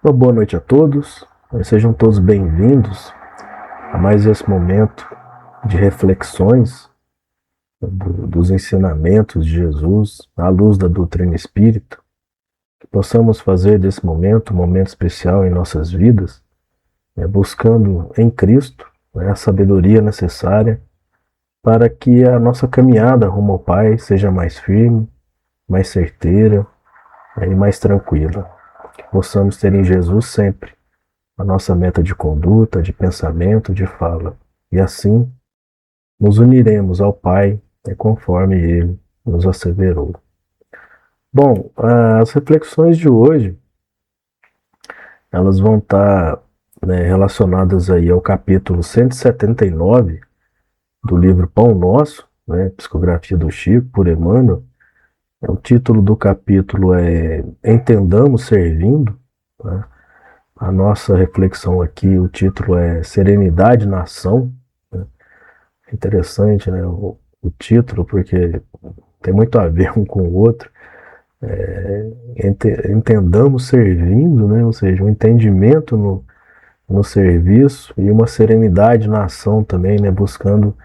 Uma boa noite a todos, sejam todos bem-vindos a mais esse momento de reflexões dos ensinamentos de Jesus à luz da doutrina espírita, que possamos fazer desse momento um momento especial em nossas vidas, buscando em Cristo a sabedoria necessária para que a nossa caminhada rumo ao Pai seja mais firme, mais certeira e mais tranquila. Que possamos ter em Jesus sempre a nossa meta de conduta, de pensamento, de fala. E assim nos uniremos ao Pai, conforme Ele nos asseverou. Bom, as reflexões de hoje, elas vão estar relacionadas aí ao capítulo 179 do livro Pão Nosso, Psicografia do Chico, por Emmanuel. O título do capítulo é Entendamos Servindo. A nossa reflexão aqui, o título é Serenidade na Ação. É interessante, o título, porque tem muito a ver um com o outro. Entendamos servindo, ou seja, um entendimento no serviço e uma serenidade na ação também, buscando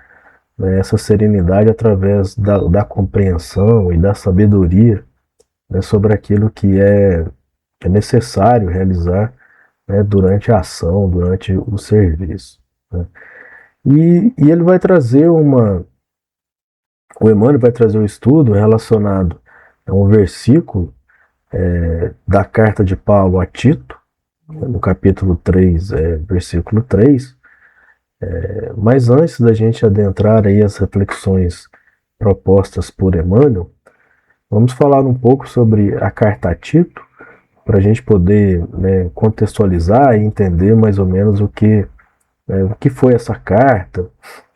essa serenidade através da compreensão e da sabedoria sobre aquilo que é necessário realizar durante a ação, durante o serviço. E ele vai trazer o Emmanuel vai trazer um estudo relacionado a um versículo da carta de Paulo a Tito, no capítulo 3, versículo 3. Mas antes da gente adentrar aí as reflexões propostas por Emmanuel, vamos falar um pouco sobre a carta a Tito, para a gente poder contextualizar e entender mais ou menos o que foi essa carta,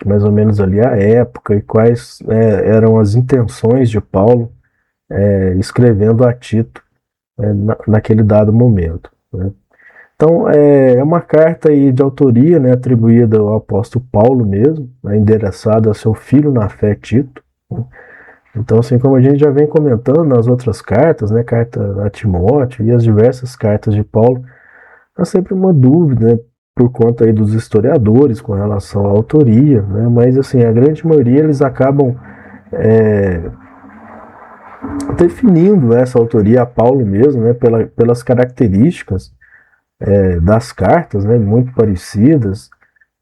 mais ou menos ali a época e quais eram as intenções de Paulo escrevendo a Tito naquele dado momento. Então, é uma carta aí de autoria atribuída ao apóstolo Paulo mesmo, endereçada a seu filho na fé Tito. Então, assim como a gente já vem comentando nas outras cartas, carta a Timóteo e as diversas cartas de Paulo, há sempre uma dúvida, por conta aí dos historiadores com relação à autoria, mas assim, a grande maioria eles acabam definindo essa autoria a Paulo mesmo, pelas características das cartas, muito parecidas,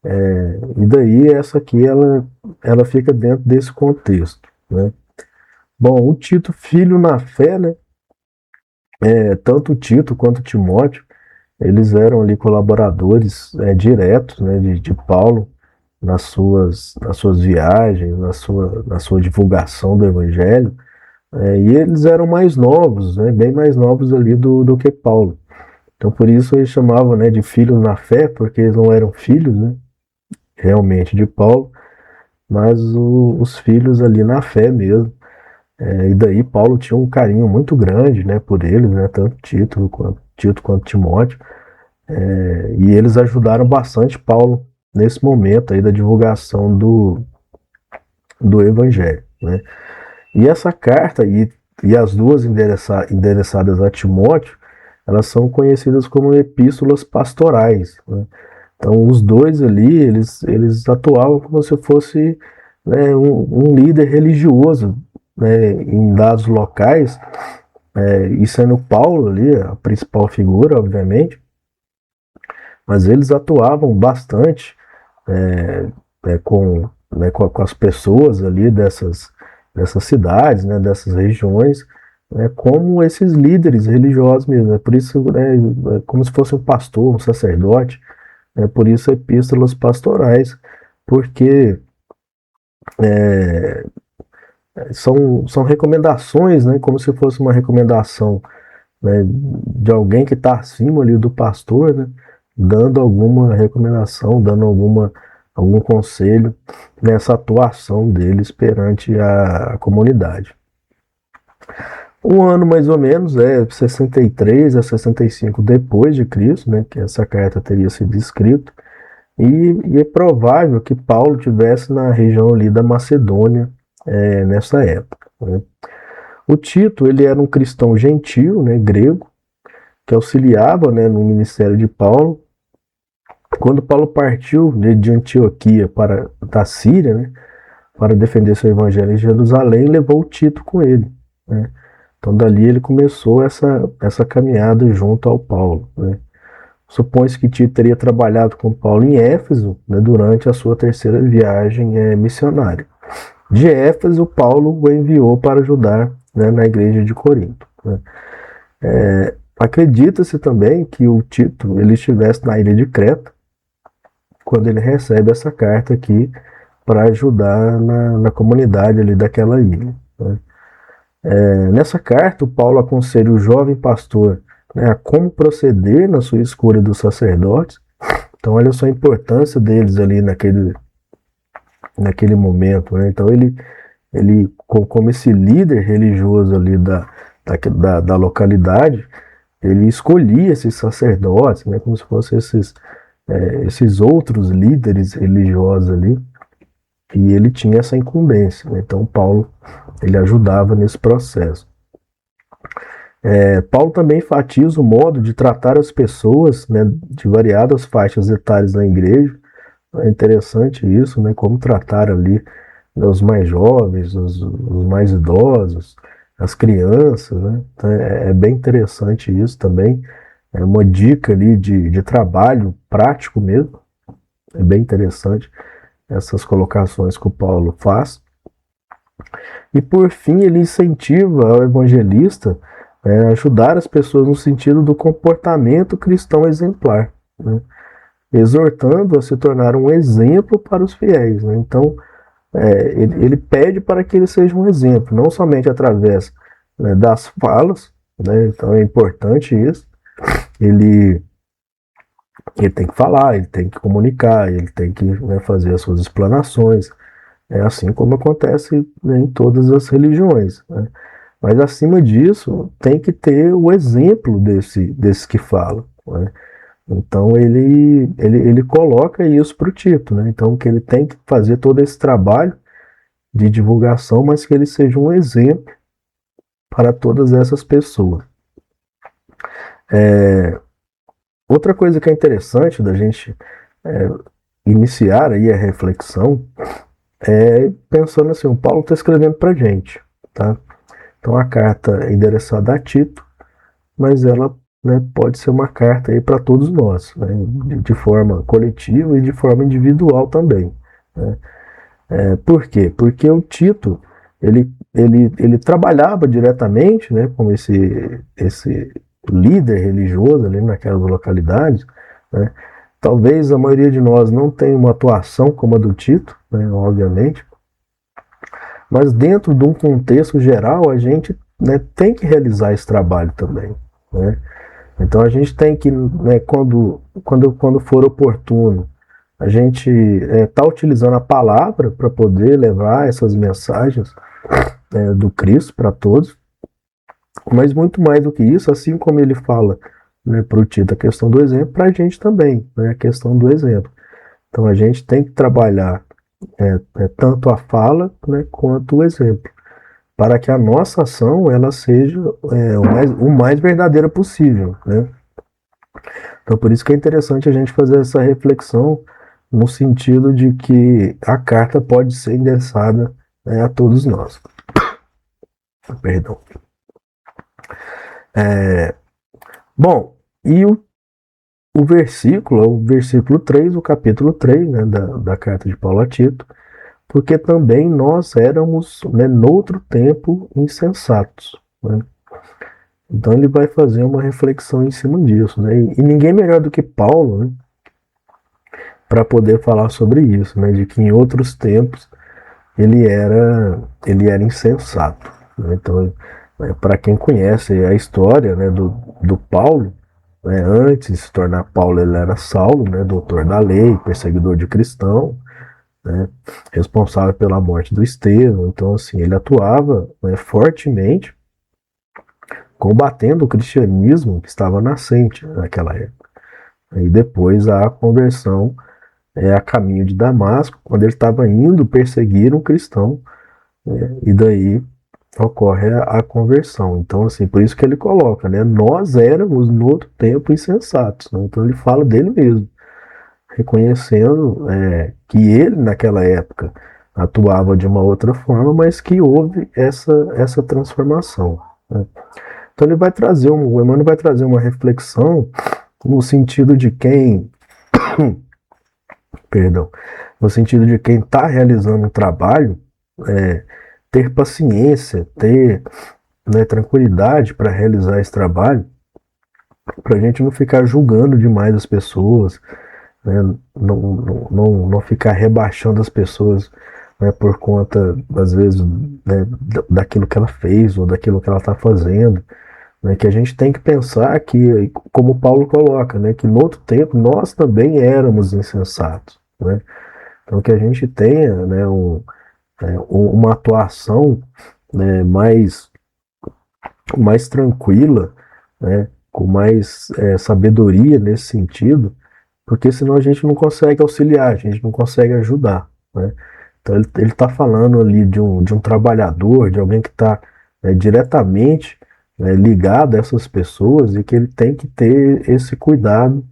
e daí essa aqui ela fica dentro desse contexto. Bom, o Tito, filho na fé, tanto o Tito quanto o Timóteo, eles eram ali colaboradores diretos de Paulo nas suas viagens, na sua divulgação do Evangelho, e eles eram mais novos, bem mais novos ali do que Paulo. Então por isso eles chamavam de filhos na fé, porque eles não eram filhos realmente de Paulo, mas os filhos ali na fé mesmo. E daí Paulo tinha um carinho muito grande por eles, tanto Tito quanto Timóteo. E eles ajudaram bastante Paulo nesse momento aí da divulgação do Evangelho. E essa carta e as duas endereçadas a Timóteo, elas são conhecidas como epístolas pastorais. Então os dois ali, eles atuavam como se fosse um líder religioso em dados locais, e sendo Paulo ali a principal figura, obviamente, mas eles atuavam bastante com as pessoas ali dessas cidades, dessas regiões, como esses líderes religiosos mesmo. Por isso, como se fosse um pastor, um sacerdote, por isso epístolas pastorais, porque são recomendações, como se fosse uma recomendação de alguém que está acima ali do pastor, dando alguma recomendação, dando algum conselho nessa atuação deles perante a comunidade. Um ano mais ou menos, 63 a 65 depois de Cristo, que essa carta teria sido escrita, e é provável que Paulo tivesse na região ali da Macedônia nessa época. O Tito, ele era um cristão gentil, grego, que auxiliava, né, no ministério de Paulo. Quando Paulo partiu de Antioquia da Síria, né, para defender seu evangelho em Jerusalém, levou Tito com ele, né? Então dali ele começou essa caminhada junto ao Paulo, né? Supõe-se que Tito teria trabalhado com Paulo em Éfeso, né, durante a sua terceira viagem missionária. De Éfeso, Paulo o enviou para ajudar, né, na igreja de Corinto, né? Acredita-se também que o Tito ele estivesse na ilha de Creta quando ele recebe essa carta aqui para ajudar na comunidade ali daquela ilha, né? Nessa carta, o Paulo aconselha o jovem pastor, né, a como proceder na sua escolha dos sacerdotes. Então, olha só a importância deles ali naquele momento, né? Então, ele como esse líder religioso ali da localidade, ele escolhia esses sacerdotes, né, como se fossem esses outros líderes religiosos ali, e ele tinha essa incumbência, né? Então, Paulo ele ajudava nesse processo. Paulo também enfatiza o modo de tratar as pessoas, né, de variadas faixas etárias na igreja. É interessante isso, né, como tratar ali, né, os mais jovens, os mais idosos, as crianças, né? Então, é bem interessante isso também. É uma dica ali de trabalho prático mesmo. É bem interessante essas colocações que o Paulo faz. E por fim, ele incentiva o evangelista a ajudar as pessoas no sentido do comportamento cristão exemplar, né? Exortando a se tornar um exemplo para os fiéis, né? Então, ele pede para que ele seja um exemplo, não somente através, né, das falas, né? Então é importante isso. Ele tem que falar, ele tem que comunicar, ele tem que, né, fazer as suas explanações, assim como acontece, né, em todas as religiões, né? Mas acima disso, tem que ter o exemplo desse que fala, né? Então ele coloca isso para o Tito, né? Então que ele tem que fazer todo esse trabalho de divulgação, mas que ele seja um exemplo para todas essas pessoas. Outra coisa que é interessante da gente iniciar aí a reflexão pensando assim, o Paulo está escrevendo para a gente, tá? Então a carta é endereçada a Tito, mas ela, né, pode ser uma carta aí para todos nós, né, de forma coletiva e de forma individual também, né? Por quê? Porque o Tito ele trabalhava diretamente, né, como esse líder religioso ali naquelas localidades, né? Talvez a maioria de nós não tenha uma atuação como a do Tito, né, obviamente, mas dentro de um contexto geral a gente, né, tem que realizar esse trabalho também, né? Então a gente tem que, né, quando for oportuno, a gente tá utilizando a palavra para poder levar essas mensagens do Cristo para todos, mas muito mais do que isso, assim como ele fala, né, para o Tito a questão do exemplo, para a gente também, né, a questão do exemplo. Então a gente tem que trabalhar tanto a fala, né, quanto o exemplo, para que a nossa ação ela seja o mais verdadeira possível, né? Então por isso que é interessante a gente fazer essa reflexão no sentido de que a carta pode ser endereçada, né, a todos nós. Perdão. Bom, e o versículo 3, o capítulo 3, né, da carta de Paulo a Tito, porque também nós éramos, né, noutro tempo insensatos, né? Então ele vai fazer uma reflexão em cima disso, né? E ninguém melhor do que Paulo, né, para poder falar sobre isso, né? De que em outros tempos ele era insensato, né? Então, para quem conhece a história, né, do Paulo, né, antes de se tornar Paulo ele era Saulo, né, doutor da lei, perseguidor de cristão, né, responsável pela morte do Estevão. Então, assim, ele atuava, né, fortemente combatendo o cristianismo que estava nascente naquela época. E depois a conversão a caminho de Damasco, quando ele estava indo perseguir um cristão, e daí ocorre a conversão. Então, assim, por isso que ele coloca, né? Nós éramos no outro tempo insensatos, né? Então ele fala dele mesmo, reconhecendo que ele, naquela época, atuava de uma outra forma, mas que houve essa transformação, né? Então ele vai trazer, o Emmanuel vai trazer uma reflexão no sentido de quem, perdão, no sentido de quem está realizando um trabalho, ter paciência, ter, né, tranquilidade para realizar esse trabalho, para a gente não ficar julgando demais as pessoas, né, não ficar rebaixando as pessoas, né, por conta, às vezes, né, daquilo que ela fez ou daquilo que ela está fazendo, né, que a gente tem que pensar que, como Paulo coloca, né, que no outro tempo nós também éramos insensatos, né? Então que a gente tenha, né, uma atuação, né, mais tranquila, né, com mais sabedoria nesse sentido, porque senão a gente não consegue auxiliar, a gente não consegue ajudar, né? Então ele está falando ali de um trabalhador, de alguém que está diretamente ligado a essas pessoas e que ele tem que ter esse cuidado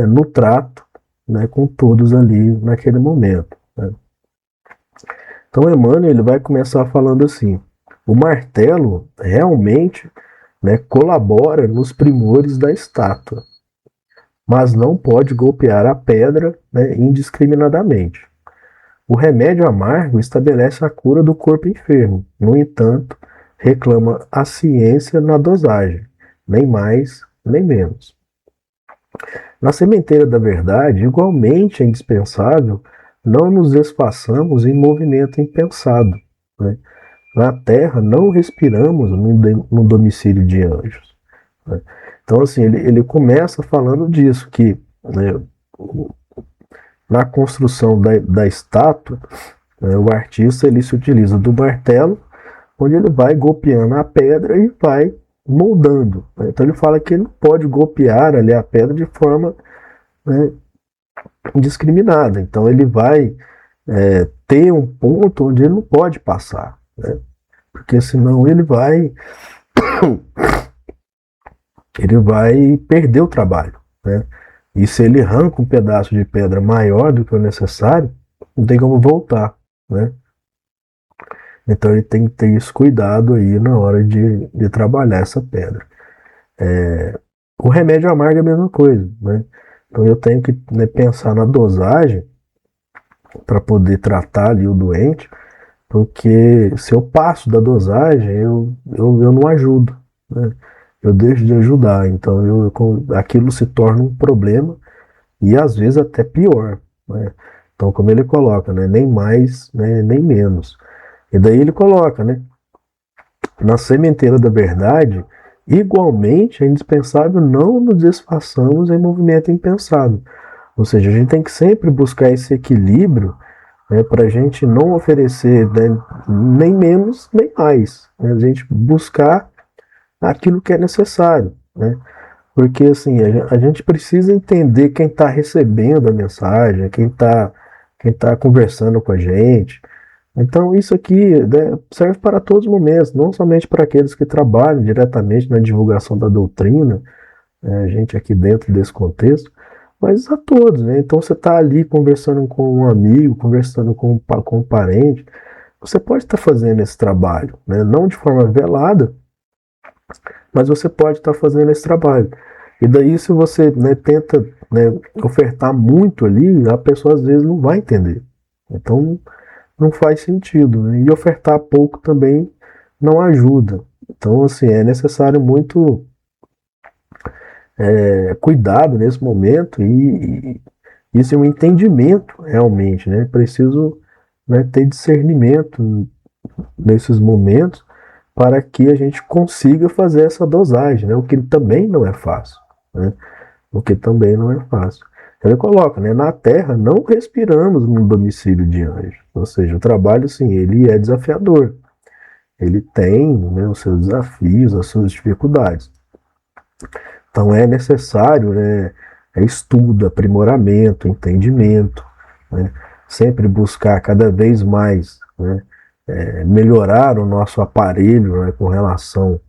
no trato, né, com todos ali naquele momento, né? Então Emmanuel ele vai começar falando assim: o martelo realmente, né, colabora nos primores da estátua, mas não pode golpear a pedra, né, indiscriminadamente. O remédio amargo estabelece a cura do corpo enfermo. No entanto, reclama a ciência na dosagem, nem mais nem menos. Na sementeira da verdade, igualmente é indispensável não nos desfaçamos em movimento impensado, né? Na terra não respiramos no domicílio de anjos, né? Então, assim, ele começa falando disso, que, né, na construção da estátua, né, o artista ele se utiliza do martelo, onde ele vai golpeando a pedra e vai moldando, né? Então ele fala que ele não pode golpear ali a pedra de forma, né, indiscriminada. Então ele vai ter um ponto onde ele não pode passar, né? Porque senão ele vai perder o trabalho, né? E se ele arranca um pedaço de pedra maior do que o necessário, não tem como voltar, né? Então ele tem que ter esse cuidado aí na hora de trabalhar essa pedra. O remédio amargo é a mesma coisa, né? Então eu tenho que, né, pensar na dosagem para poder tratar ali o doente, porque se eu passo da dosagem, eu não ajudo, né? Eu deixo de ajudar, então aquilo se torna um problema e às vezes até pior, né? Então, como ele coloca, né, nem mais, né, nem menos. E daí ele coloca, né, na sementeira da verdade, igualmente é indispensável não nos desfaçamos em movimento impensado. Ou seja, a gente tem que sempre buscar esse equilíbrio, né, para a gente não oferecer, né, nem menos nem mais, né, a gente buscar aquilo que é necessário, né? Porque assim, a gente precisa entender quem está recebendo a mensagem, quem tá conversando com a gente. Então isso aqui, né, serve para todos os momentos, não somente para aqueles que trabalham diretamente na divulgação da doutrina, a gente aqui dentro desse contexto, mas a todos, né? Então você está ali conversando com um amigo, conversando com um parente, você pode estar fazendo esse trabalho, né? Não de forma velada, mas você pode estar fazendo esse trabalho. E daí, se você, né, tenta, né, ofertar muito ali, a pessoa às vezes não vai entender. Então, não faz sentido, né? E ofertar pouco também não ajuda. Então, assim, é necessário muito cuidado nesse momento e isso é um entendimento realmente, né? Preciso, né, ter discernimento nesses momentos para que a gente consiga fazer essa dosagem, né? O que também não é fácil, né? O que também não é fácil. Ele coloca, né? Na Terra não respiramos no domicílio de anjos. Ou seja, o trabalho, sim, ele é desafiador. Ele tem, né, os seus desafios, as suas dificuldades. Então é necessário, né, estudo, aprimoramento, entendimento, né? Sempre buscar cada vez mais, né, melhorar o nosso aparelho, né, com relação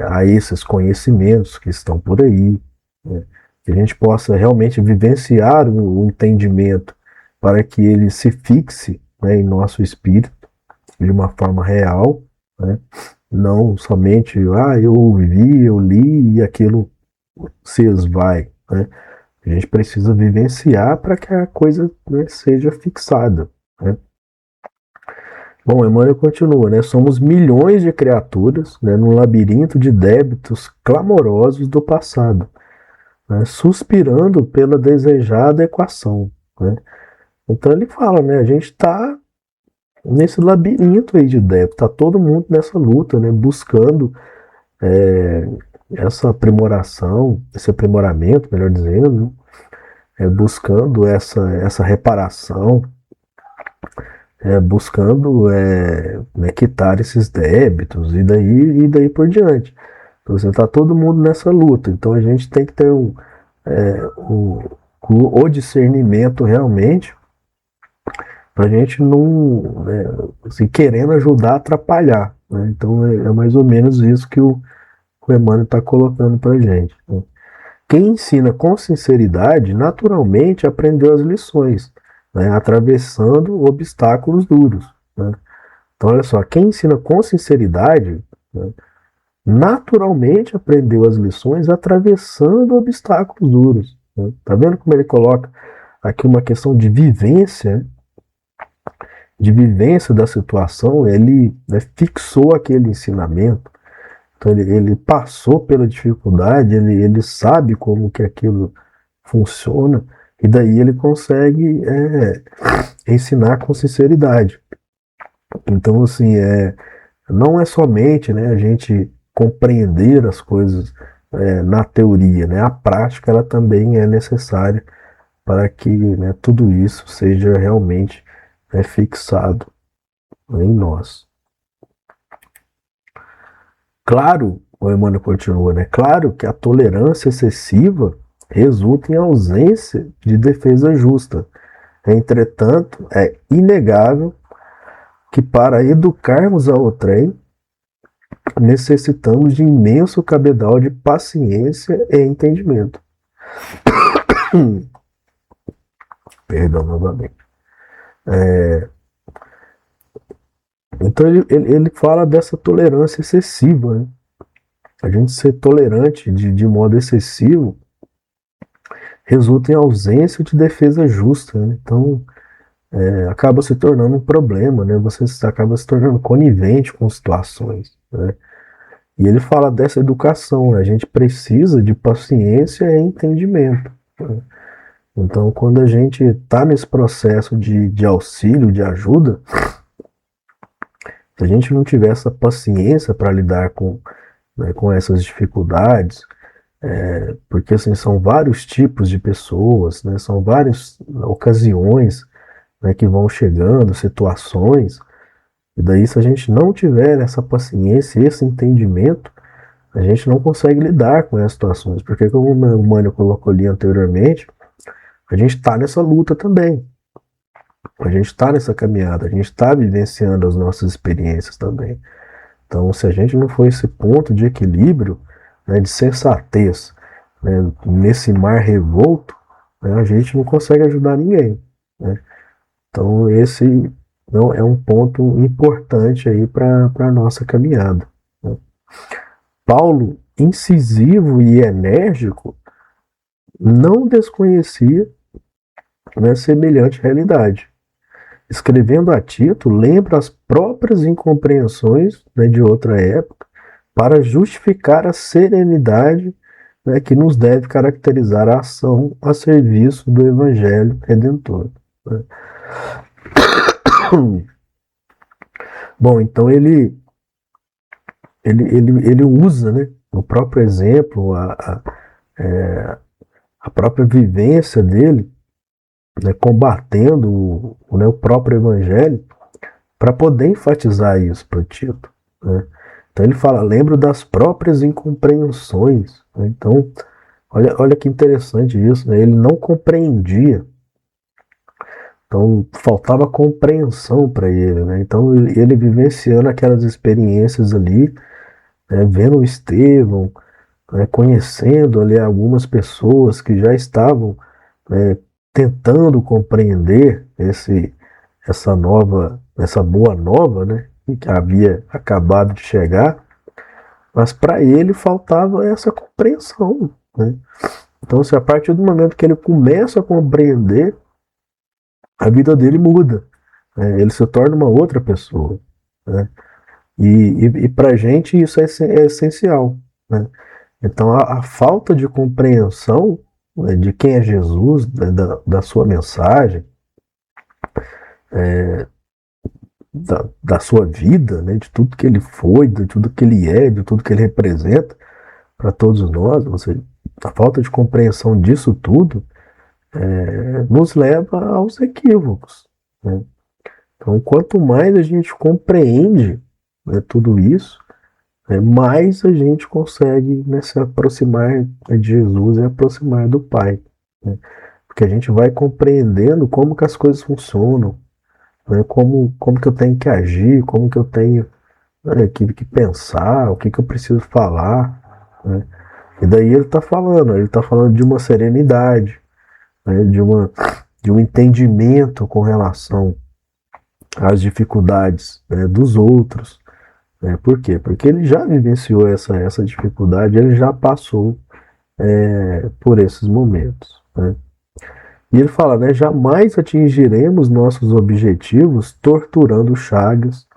a esses conhecimentos que estão por aí, né, que a gente possa realmente vivenciar o entendimento para que ele se fixe, né, em nosso espírito de uma forma real, né, não somente, eu ouvi, eu li e aquilo se esvai, né. A gente precisa vivenciar para que a coisa, né, seja fixada, né. Bom, Emmanuel continua, né? Somos milhões de criaturas, né, num labirinto de débitos clamorosos do passado, né, suspirando pela desejada equação, né? Então ele fala, né? A gente está nesse labirinto aí de débitos, está todo mundo nessa luta, né? Buscando essa aprimoração, esse aprimoramento, melhor dizendo, né, buscando essa reparação, buscando né, quitar esses débitos e daí por diante. Então, você está todo mundo nessa luta. Então a gente tem que ter o discernimento realmente para a gente não, né, assim, querendo ajudar a atrapalhar. Né? Então é mais ou menos isso que o Emmanuel está colocando para a gente. Né? Quem ensina com sinceridade, naturalmente aprendeu as lições, né, atravessando obstáculos duros. Né? Então, olha só, quem ensina com sinceridade, né, naturalmente aprendeu as lições atravessando obstáculos duros. Né? Tá vendo como ele coloca aqui uma questão de vivência da situação? Ele, né, fixou aquele ensinamento. Então ele passou pela dificuldade, ele sabe como que aquilo funciona, e daí ele consegue ensinar com sinceridade. Então, assim, não é somente, né, a gente compreender as coisas na teoria, né, a prática ela também é necessária para que, né, tudo isso seja realmente, né, fixado em nós. Claro, o Emmanuel continua, né? Claro que a tolerância excessiva resulta em ausência de defesa justa. Entretanto, é inegável que para educarmos a outrem, necessitamos de imenso cabedal de paciência e entendimento. Perdão novamente. Então ele fala dessa tolerância excessiva, né? A gente ser tolerante de modo excessivo resulta em ausência de defesa justa, né? Então acaba se tornando um problema, né? Você acaba se tornando conivente com situações, né? E ele fala dessa educação, né? A gente precisa de paciência e entendimento, né? Então, quando a gente está nesse processo de auxílio, de ajuda, se a gente não tiver essa paciência para lidar né, com essas dificuldades, porque assim, são vários tipos de pessoas, né, são várias ocasiões, né, que vão chegando, situações, e daí se a gente não tiver essa paciência, esse entendimento, a gente não consegue lidar com essas situações, porque como o Mânio colocou ali anteriormente, a gente está nessa luta também. A gente está nessa caminhada, a gente está vivenciando as nossas experiências também. Então, se a gente não for esse ponto de equilíbrio, né, de sensatez, né, nesse mar revolto, né, a gente não consegue ajudar ninguém. Né? Então, esse não é um ponto importante aí para a nossa caminhada. Né? Paulo, incisivo e enérgico, não desconhecia, né, semelhante realidade. Escrevendo a Tito, lembra as próprias incompreensões, né, de outra época para justificar a serenidade, né, que nos deve caracterizar a ação a serviço do Evangelho Redentor. Né? Bom, então ele usa, né, o próprio exemplo, a própria vivência dele, né, combatendo o próprio Evangelho, para poder enfatizar isso para Tito. Né? Então ele fala, lembro das próprias incompreensões. Né? Então, olha que interessante isso. Né? Ele não compreendia Então faltava compreensão para ele, né? Então ele vivenciando aquelas experiências ali, né? Vendo o Estevão, né? Conhecendo ali algumas pessoas que já estavam, né? Tentando compreender essa boa nova, né? Que havia acabado de chegar, mas para ele faltava essa compreensão, né? Então, se a partir do momento que ele começa a compreender, a vida dele muda, né? Ele se torna uma outra pessoa, né? E para a gente isso é essencial, né? Então, a falta de compreensão, né, de quem é Jesus, né, da sua mensagem, da sua vida, né, de tudo que ele foi, de tudo que ele é, de tudo que ele representa para todos nós, a falta de compreensão disso tudo nos leva aos equívocos, né? Então, quanto mais a gente compreende, né, tudo isso, mais a gente consegue, né, se aproximar de Jesus e aproximar do Pai, né? Porque a gente vai compreendendo como que as coisas funcionam, né, como que eu tenho que agir, como que eu tenho, né, que pensar, o que eu preciso falar, né? E daí ele está falando de uma serenidade, né, de um entendimento com relação às dificuldades, né, dos outros, né? Por quê? Porque ele já vivenciou essa dificuldade, ele já passou por esses momentos, né? E ele fala, né, jamais atingiremos nossos objetivos torturando chagas,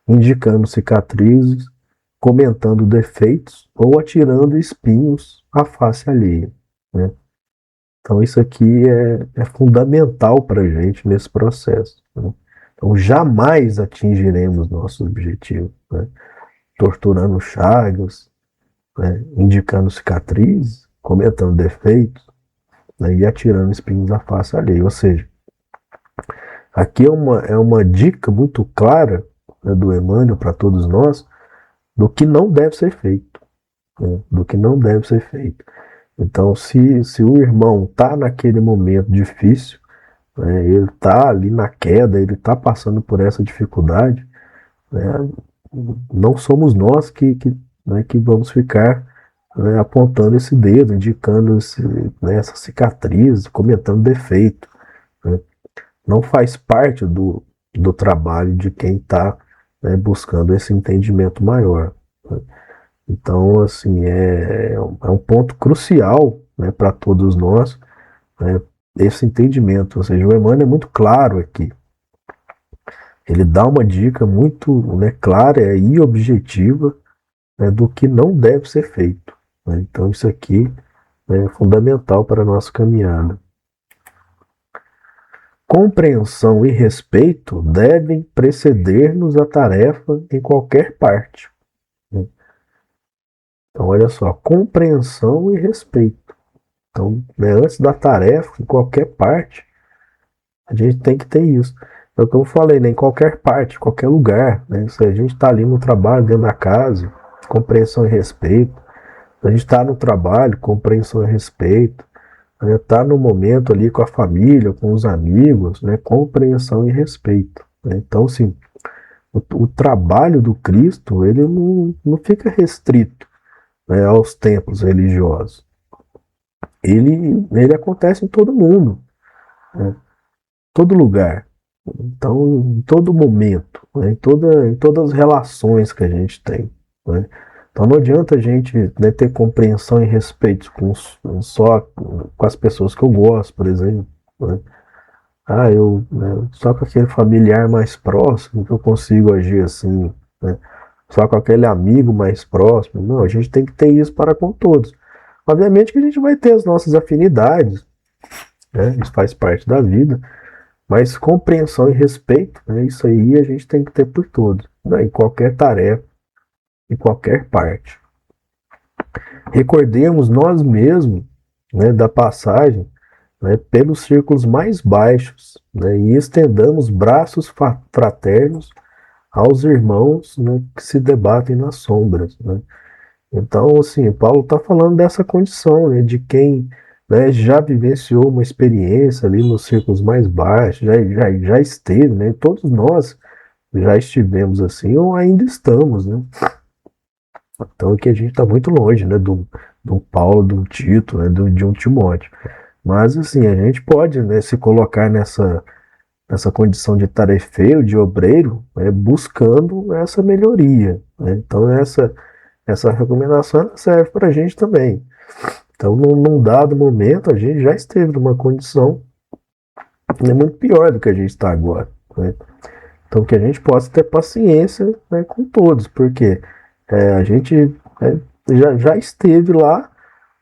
indicando cicatrizes, comentando defeitos ou atirando espinhos à face alheia, né? Então isso aqui é fundamental para a gente nesse processo, né? Então jamais atingiremos nossos objetivos, né? Torturando chagas, né? Indicando cicatrizes, cometendo defeitos, né? E atirando espinhos à face alheia. Ou seja, aqui é uma dica muito clara, né, do Emmanuel para todos nós do que não deve ser feito, né? Do que não deve ser feito. Então, se o irmão está naquele momento difícil, né, ele está ali na queda, ele está passando por essa dificuldade, né, não somos nós né, que vamos ficar, né, apontando esse dedo, indicando né, essa cicatriz, comentando defeito, né. Não faz parte do trabalho de quem está, né, buscando esse entendimento maior, né. Então, assim, é um ponto crucial, né, para todos nós, né, esse entendimento. Ou seja, o Emmanuel é muito claro aqui. Ele dá uma dica muito, né, clara e objetiva, né, do que não deve ser feito, né? Então, isso aqui é fundamental para a nossa caminhada. Compreensão e respeito devem preceder-nos a tarefa em qualquer parte, né? Então, olha só, compreensão e respeito. Então, né, antes da tarefa, em qualquer parte, a gente tem que ter isso. É o que eu falei, né, em qualquer parte, qualquer lugar, né? Se a gente está ali no trabalho, dentro da casa, compreensão e respeito. A gente está no trabalho, compreensão e respeito. Está no momento ali com a família, com os amigos, né, compreensão e respeito, né? Então, assim, o trabalho do Cristo, ele não fica restrito, né, aos templos religiosos. Ele acontece em todo mundo, né, todo lugar. Então, em todo momento, né, em todas as relações que a gente tem, né? Então não adianta a gente, né, ter compreensão e respeito só com as pessoas que eu gosto, por exemplo, né? Né, só com aquele familiar mais próximo que eu consigo agir assim, né? Só com aquele amigo mais próximo. Não, a gente tem que ter isso para com todos. Obviamente que a gente vai ter as nossas afinidades, né? Isso faz parte da vida. Mas compreensão e respeito, né, isso aí a gente tem que ter por todos, né, em qualquer tarefa, em qualquer parte. Recordemos nós mesmos, né, da passagem, né, pelos círculos mais baixos, né, e estendamos braços fraternos aos irmãos, né, que se debatem nas sombras, né. Então, assim, Paulo está falando dessa condição, né, de quem né, já vivenciou uma experiência ali nos círculos mais baixos, já esteve, né? Todos nós já estivemos assim ou ainda estamos, né? Então aqui a gente está muito longe, né, do Paulo, do Tito, né, de um Timóteo. Mas assim, a gente pode, né, se colocar nessa condição de tarefeiro, de obreiro, né, buscando essa melhoria, né? Então essa recomendação serve para a gente também. Então, num dado momento, a gente já esteve numa condição, né, muito pior do que a gente está agora, né? Então, que a gente possa ter paciência, né, com todos, porque a gente, né, já esteve lá.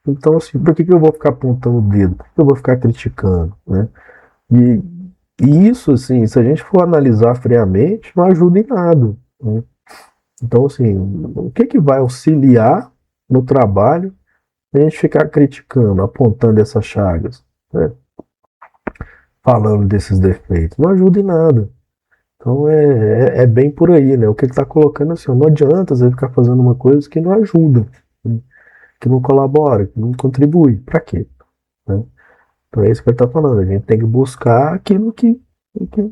Então, assim, por que eu vou ficar apontando o dedo? Por que eu vou ficar criticando, né? E, e isso, assim, se a gente for analisar friamente, não ajuda em nada, né? Então, assim, o que vai auxiliar no trabalho a gente ficar criticando, apontando essas chagas, né? Falando desses defeitos? Não ajuda em nada. Então é bem por aí, né? O que ele está colocando assim, não adianta você ficar fazendo uma coisa que não ajuda, né? Que não colabora, que não contribui. Para quê? Né? Então é isso que ele está falando. A gente tem que buscar aquilo que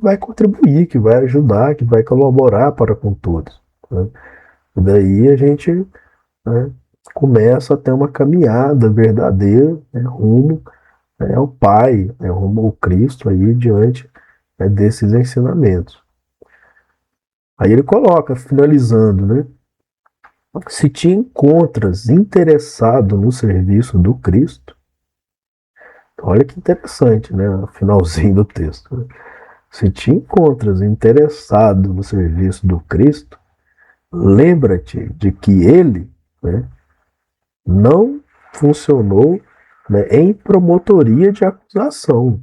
vai contribuir, que vai ajudar, que vai colaborar para com todos, né? E daí a gente, né, começa a ter uma caminhada verdadeira, né, rumo, né, ao Pai, né, rumo ao Cristo aí diante, né, desses ensinamentos. Aí ele coloca, finalizando, né? Se te encontras interessado no serviço do Cristo, olha que interessante, né? O finalzinho do texto, né? Se te encontras interessado no serviço do Cristo, lembra-te de que ele, né, não funcionou, né, em promotoria de acusação,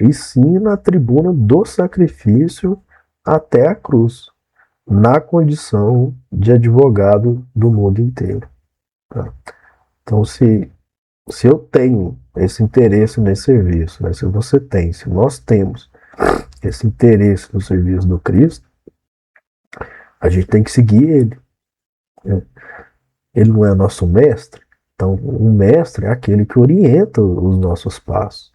e sim na tribuna do sacrifício até a cruz, na condição de advogado do mundo inteiro. Tá? Então, se eu tenho esse interesse nesse serviço, né, se você tem, se nós temos esse interesse no serviço do Cristo, a gente tem que seguir ele, né? Ele não é nosso mestre, então o mestre é aquele que orienta os nossos passos.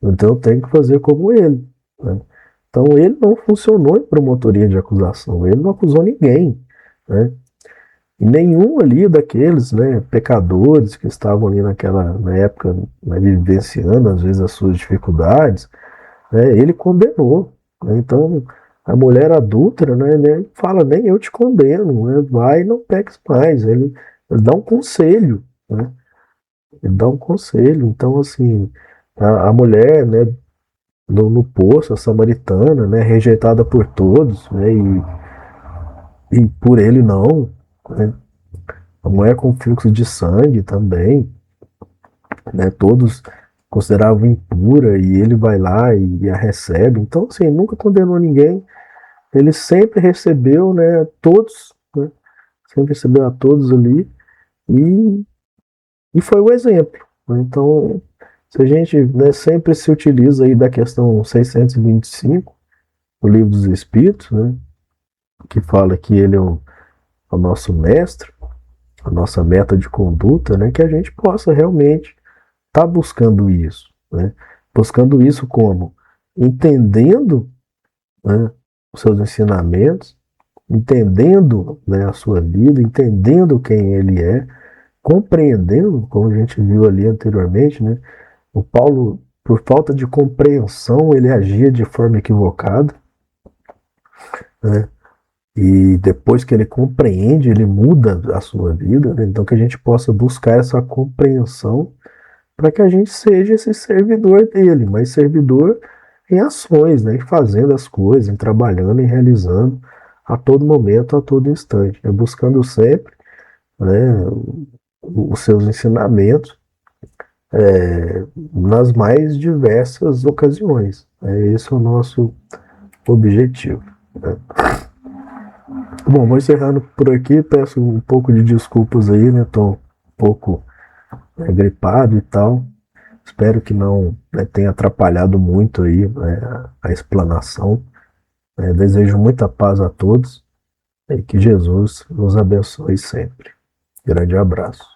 Então eu tenho que fazer como ele, né? Então ele não funcionou em promotoria de acusação, ele não acusou ninguém, né? E nenhum ali daqueles, né, pecadores que estavam ali na época, né, vivenciando às vezes as suas dificuldades, né, ele condenou, né? Então a mulher adúltera, né, fala, nem eu te condeno, né, vai e não peques mais. Ele dá um conselho, né? Ele dá um conselho. Então, assim, a mulher, né, no poço, a samaritana, né, rejeitada por todos, né, e por ele não, né? A mulher com fluxo de sangue também, né, todos consideravam impura e ele vai lá e a recebe. Então, assim, nunca condenou ninguém. Ele sempre recebeu, né, todos, né, sempre recebeu a todos ali e, e foi o exemplo, né? Então, se a gente, né, sempre se utiliza aí da questão 625 do Livro dos Espíritos, né, que fala que ele é o nosso mestre, a nossa meta de conduta, né, que a gente possa realmente estar buscando isso, né? Buscando isso como? Entendendo, né, os seus ensinamentos, entendendo, né, a sua vida, entendendo quem ele é, compreendendo, como a gente viu ali anteriormente, né? O Paulo, por falta de compreensão, ele agia de forma equivocada, né? E depois que ele compreende, ele muda a sua vida, né? Então que a gente possa buscar essa compreensão para que a gente seja esse servidor dele, mas servidor em ações, né? Em fazendo as coisas, em trabalhando, em realizando a todo momento, a todo instante, né? Buscando sempre, né, os seus ensinamentos, nas mais diversas ocasiões. Esse é o nosso objetivo, né? Bom, vou encerrando por aqui, peço um pouco de desculpas aí, né? Estou um pouco, né, gripado e tal. Espero que não, né, tenha atrapalhado muito aí, né, a explanação. Desejo muita paz a todos e que Jesus nos abençoe sempre. Grande abraço.